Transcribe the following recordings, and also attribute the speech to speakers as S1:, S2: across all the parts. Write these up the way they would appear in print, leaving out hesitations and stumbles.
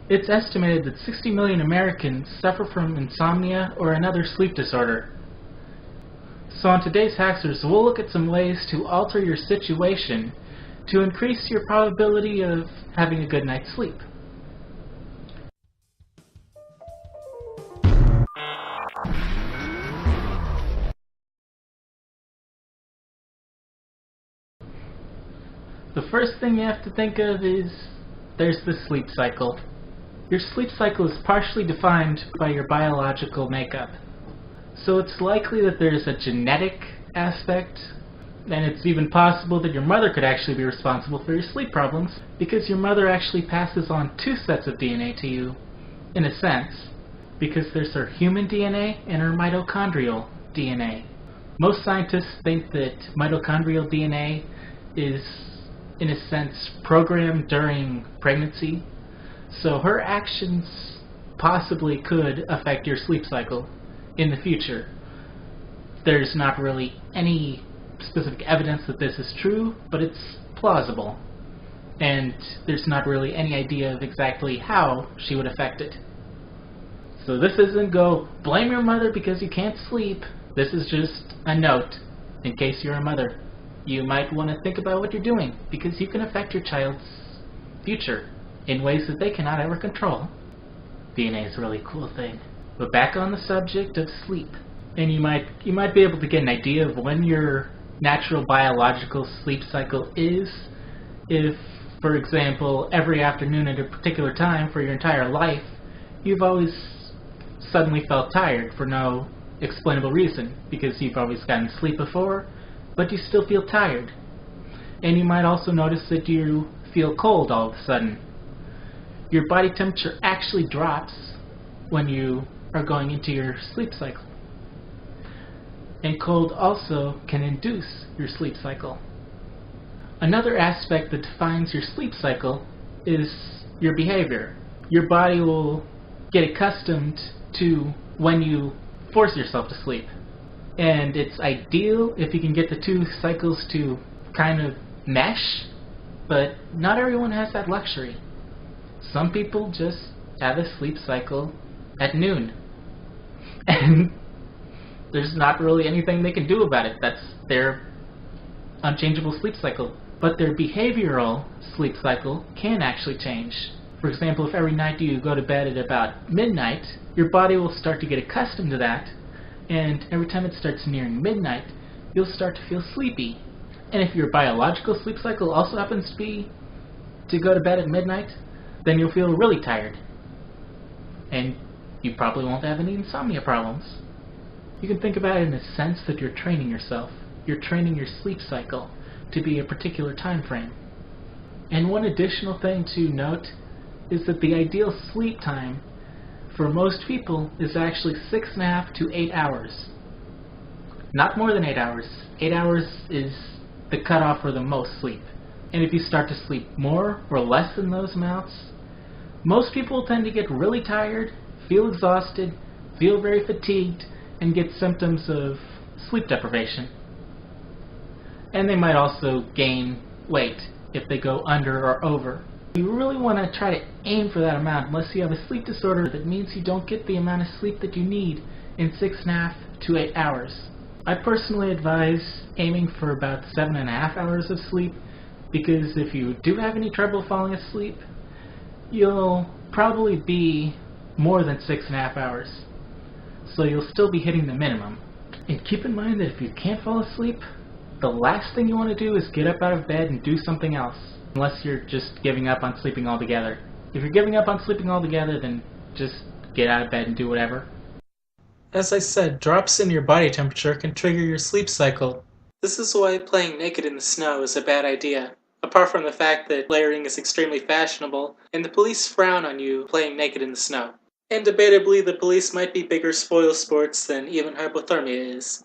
S1: It's estimated that 60 million Americans suffer from insomnia or another sleep disorder. So on today's Haxorz, we'll look at some ways to alter your situation to increase your probability of having a good night's sleep. The first thing you have to think of is there's the sleep cycle. Your sleep cycle is partially defined by your biological makeup. So it's likely that there's a genetic aspect, and it's even possible that your mother could actually be responsible for your sleep problems, because your mother actually passes on two sets of DNA to you, in a sense, because there's her human DNA and her mitochondrial DNA. Most scientists think that mitochondrial DNA is, in a sense, programmed during pregnancy, so her actions possibly could affect your sleep cycle in the future. There's not really any specific evidence that this is true, but it's plausible, and there's not really any idea of exactly how she would affect it. So this isn't go blame your mother because you can't sleep. This is just a note in case you're a mother. You might want to think about what you're doing, because you can affect your child's future in ways that they cannot ever control. DNA is a really cool thing. But back on the subject of sleep, and you might be able to get an idea of when your natural biological sleep cycle is if, for example, every afternoon at a particular time for your entire life, you've always suddenly felt tired for no explainable reason, because you've always gotten sleep before, but you still feel tired. And you might also notice that you feel cold all of a sudden. Your body temperature actually drops when you are going into your sleep cycle. And cold also can induce your sleep cycle. Another aspect that defines your sleep cycle is your behavior. Your body will get accustomed to when you force yourself to sleep. And it's ideal if you can get the two cycles to kind of mesh, but not everyone has that luxury. Some people just have a sleep cycle at noon, and there's not really anything they can do about it. That's their unchangeable sleep cycle. But their behavioral sleep cycle can actually change. For example, if every night you go to bed at about midnight, your body will start to get accustomed to that, and every time it starts nearing midnight, you'll start to feel sleepy. And if your biological sleep cycle also happens to be to go to bed at midnight, then you'll feel really tired. And you probably won't have any insomnia problems. You can think about it in a sense that you're training yourself. You're training your sleep cycle to be a particular time frame. And one additional thing to note is that the ideal sleep time for most people is actually 6.5 to 8 hours. Not more than 8 hours. 8 hours is the cutoff for the most sleep. And if you start to sleep more or less than those amounts, most people tend to get really tired, feel exhausted, feel very fatigued, and get symptoms of sleep deprivation. And they might also gain weight if they go under or over. You really want to try to aim for that amount unless you have a sleep disorder that means you don't get the amount of sleep that you need in 6.5 to 8 hours. I personally advise aiming for about 7.5 hours of sleep, because if you do have any trouble falling asleep, you'll probably be more than 6.5 hours. So you'll still be hitting the minimum. And keep in mind that if you can't fall asleep, the last thing you want to do is get up out of bed and do something else, unless you're just giving up on sleeping altogether. If you're giving up on sleeping altogether, then just get out of bed and do whatever. As I said, drops in your body temperature can trigger your sleep cycle. This is why playing naked in the snow is a bad idea, apart from the fact that layering is extremely fashionable, and the police frown on you playing naked in the snow. And debatably, the police might be bigger spoil sports than even hypothermia is.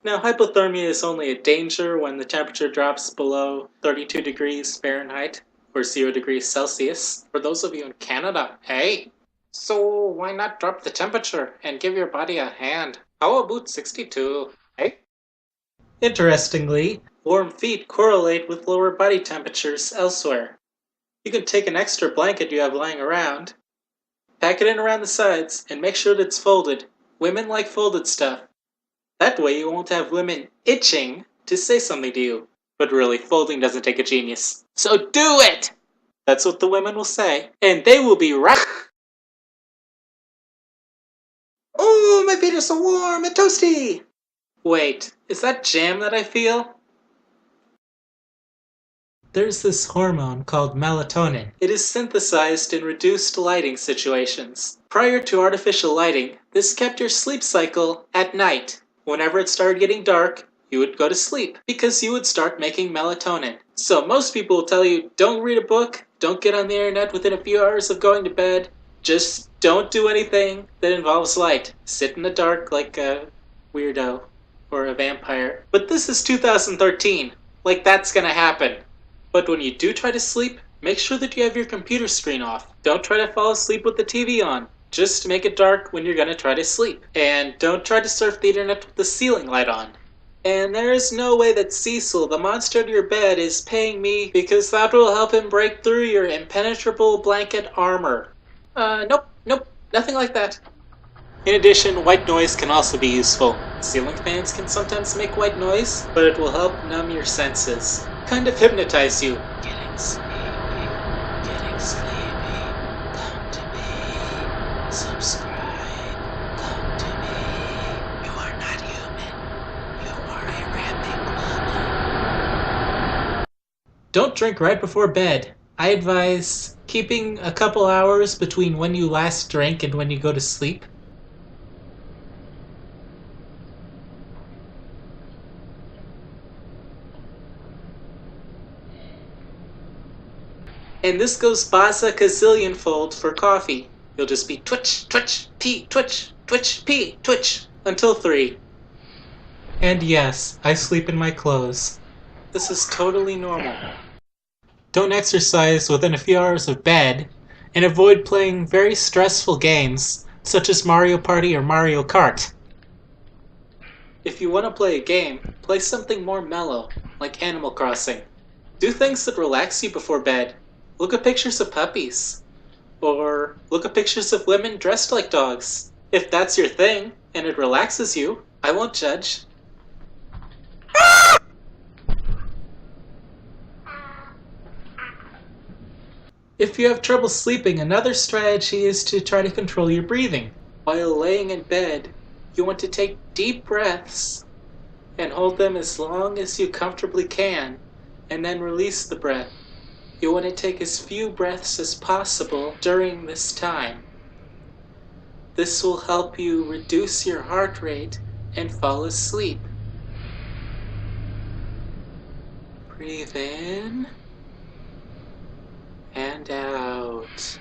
S1: Now, hypothermia is only a danger when the temperature drops below 32 degrees Fahrenheit, or 0 degrees Celsius, for those of you in Canada, hey? So why not drop the temperature and give your body a hand? How about 62, hey? Interestingly, warm feet correlate with lower body temperatures elsewhere. You can take an extra blanket you have lying around, pack it in around the sides, and make sure that it's folded. Women like folded stuff. That way you won't have women itching to say something to you. But really, folding doesn't take a genius. So do it! That's what the women will say. And they will be right. Oh, my feet are so warm and toasty! Wait, is that jam that I feel? There's this hormone called melatonin. It is synthesized in reduced lighting situations. Prior to artificial lighting, this kept your sleep cycle at night. Whenever it started getting dark, you would go to sleep because you would start making melatonin. So most people will tell you, don't read a book, don't get on the internet within a few hours of going to bed, just don't do anything that involves light. Sit in the dark like a weirdo or a vampire. But this is 2013. Like that's gonna happen. But when you do try to sleep, make sure that you have your computer screen off. Don't try to fall asleep with the TV on. Just make it dark when you're gonna try to sleep. And don't try to surf the internet with the ceiling light on. And there is no way that Cecil, the monster under your bed, is paying me because that will help him break through your impenetrable blanket armor. Nope, nothing like that. In addition, white noise can also be useful. Ceiling fans can sometimes make white noise, but it will help numb your senses. Kind of hypnotize you. Getting sleepy, come to me, subscribe, come to me. You are not human, you are a ramping llama. Don't drink right before bed. I advise keeping a couple hours between when you last drank and when you go to sleep. And this goes baza-gazillion fold for coffee. You'll just be twitch, twitch, pee, twitch, twitch, pee, twitch, until 3. And yes, I sleep in my clothes. This is totally normal. Don't exercise within a few hours of bed, and avoid playing very stressful games, such as Mario Party or Mario Kart. If you want to play a game, play something more mellow, like Animal Crossing. Do things that relax you before bed. Look at pictures of puppies. Or look at pictures of women dressed like dogs. If that's your thing, and it relaxes you, I won't judge. If you have trouble sleeping, another strategy is to try to control your breathing. While laying in bed, you want to take deep breaths and hold them as long as you comfortably can, and then release the breath. You want to take as few breaths as possible during this time. This will help you reduce your heart rate and fall asleep. Breathe in and out.